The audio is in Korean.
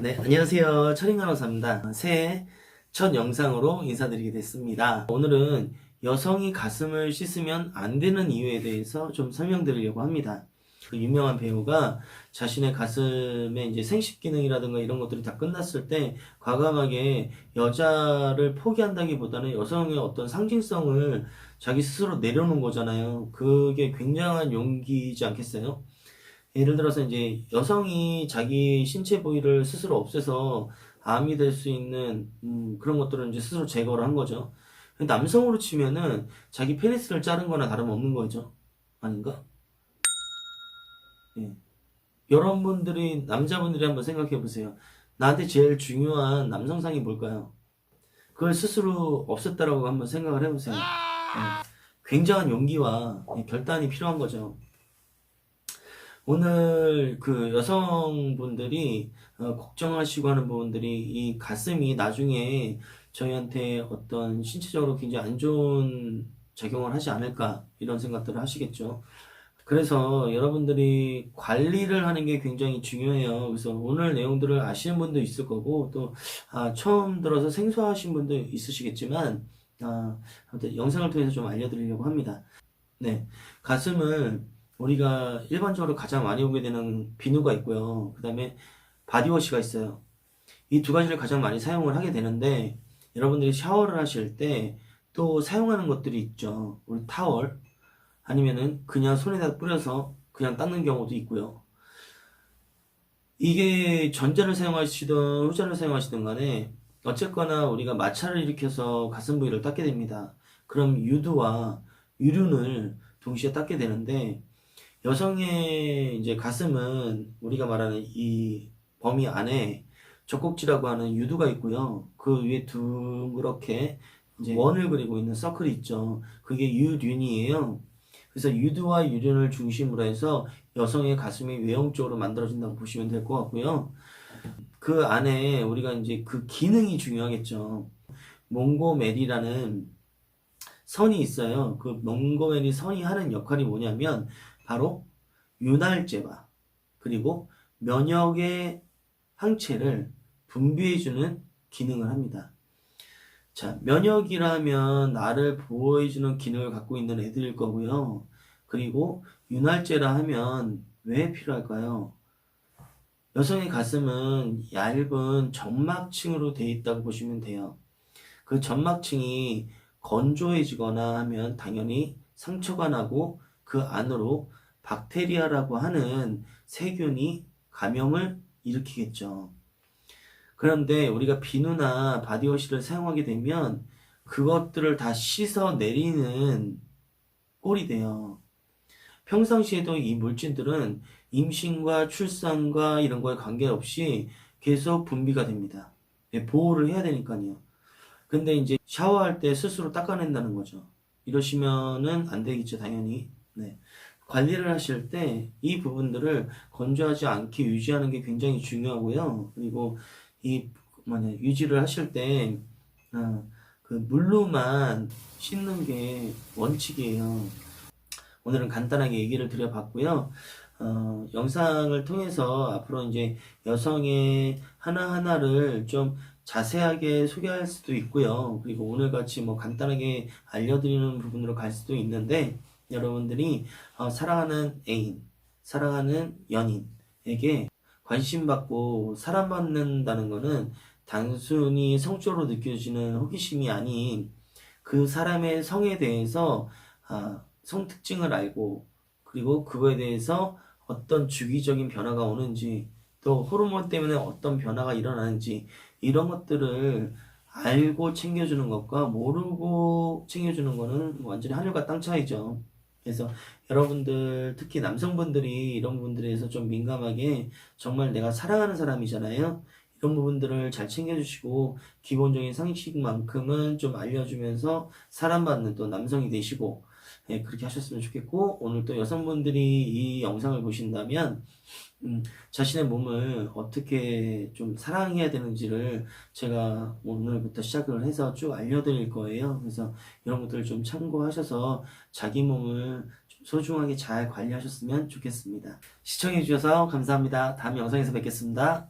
네, 안녕하세요. 철인간호사입니다. 새해 첫 영상으로 인사드리게 됐습니다. 오늘은 여성이 가슴을 씻으면 안 되는 이유에 대해서 좀 설명드리려고 합니다. 그 유명한 배우가 자신의 가슴에 이제 생식 기능이라든가 이런 것들이 다 끝났을 때 과감하게 여자를 포기한다기보다는 여성의 어떤 상징성을 자기 스스로 내려놓은 거잖아요. 그게 굉장한 용기이지 않겠어요? 예를 들어서 이제 여성이 자기 신체 부위를 스스로 없애서 암이 될 수 있는 그런 것들을 이제 스스로 제거를 한 거죠. 남성으로 치면은 자기 페니스를 자른 거나 다름없는 거죠. 아닌가? 예. 여러분들이 남자분들이 한번 생각해 보세요. 나한테 제일 중요한 남성상이 뭘까요? 그걸 스스로 없앴다라고 한번 생각을 해보세요. 예. 굉장한 용기와 결단이 필요한 거죠. 오늘 그 여성분들이 걱정하시고 하는 부분들이 이 가슴이 나중에 저희한테 어떤 신체적으로 굉장히 안 좋은 작용을 하지 않을까 이런 생각들을 하시겠죠. 그래서 여러분들이 관리를 하는 게 굉장히 중요해요. 그래서 오늘 내용들을 아시는 분도 있을 거고 또 처음 들어서 생소하신 분도 있으시겠지만 아무튼 영상을 통해서 좀 알려드리려고 합니다. 네, 가슴을 우리가 일반적으로 가장 많이 보게 되는 비누가 있고요. 그 다음에 바디워시가 있어요. 이 두 가지를 가장 많이 사용을 하게 되는데 여러분들이 샤워를 하실 때 또 사용하는 것들이 있죠. 우리 타월 아니면은 그냥 손에다 뿌려서 그냥 닦는 경우도 있고요. 이게 전자를 사용하시든 후자를 사용하시든 간에 어쨌거나 우리가 마찰을 일으켜서 가슴 부위를 닦게 됩니다. 그럼 유두와 유륜을 동시에 닦게 되는데 여성의 이제 가슴은 우리가 말하는 이 범위 안에 젖꼭지라고 하는 유두가 있고요. 그 위에 둥그렇게 이제 원을 그리고 있는 서클이 있죠. 그게 유륜이에요. 그래서 유두와 유륜을 중심으로 해서 여성의 가슴이 외형적으로 만들어진다고 보시면 될 것 같고요. 그 안에 우리가 이제 그 기능이 중요하겠죠. 몽고메리라는 선이 있어요. 그 몽고메리 선이 하는 역할이 뭐냐면 바로 윤활제와 그리고 면역의 항체를 분비해주는 기능을 합니다. 자, 면역이라면 나를 보호해주는 기능을 갖고 있는 애들일 거고요. 그리고 윤활제라 하면 왜 필요할까요? 여성의 가슴은 얇은 점막층으로 되어 있다고 보시면 돼요. 그 점막층이 건조해지거나 하면 당연히 상처가 나고 그 안으로 박테리아라고 하는 세균이 감염을 일으키겠죠. 그런데 우리가 비누나 바디워시를 사용하게 되면 그것들을 다 씻어 내리는 꼴이 돼요. 평상시에도 이 물질들은 임신과 출산과 이런 거에 관계없이 계속 분비가 됩니다. 보호를 해야 되니까요. 근데 이제 샤워할 때 스스로 닦아낸다는 거죠. 이러시면은 안 되겠죠, 당연히. 네. 관리를 하실 때 이 부분들을 건조하지 않게 유지하는 게 굉장히 중요하고요. 그리고 이 유지를 하실 때 그 물로만 씻는 게 원칙이에요. 오늘은 간단하게 얘기를 드려봤고요. 영상을 통해서 앞으로 이제 여성의 하나하나를 좀 자세하게 소개할 수도 있고요. 그리고 오늘같이 뭐 간단하게 알려드리는 부분으로 갈 수도 있는데 여러분들이 사랑하는 애인, 사랑하는 연인에게 관심받고 사랑받는다는 것은 단순히 성적으로 느껴지는 호기심이 아닌 그 사람의 성에 대해서 성 특징을 알고 그리고 그거에 대해서 어떤 주기적인 변화가 오는지 또 호르몬 때문에 어떤 변화가 일어나는지 이런 것들을 알고 챙겨주는 것과 모르고 챙겨주는 거는 완전히 하늘과 땅 차이죠. 그래서 여러분들 특히 남성분들이 이런 부분들에 대해서 좀 민감하게 정말 내가 사랑하는 사람이잖아요. 이런 부분들을 잘 챙겨주시고 기본적인 상식만큼은 좀 알려주면서 사랑받는 또 남성이 되시고 그렇게 하셨으면 좋겠고 오늘 또 여성분들이 이 영상을 보신다면 자신의 몸을 어떻게 좀 사랑해야 되는지를 제가 오늘부터 시작을 해서 쭉 알려드릴 거예요. 그래서 이런 것들을 좀 참고하셔서 자기 몸을 좀 소중하게 잘 관리하셨으면 좋겠습니다. 시청해주셔서 감사합니다. 다음 영상에서 뵙겠습니다.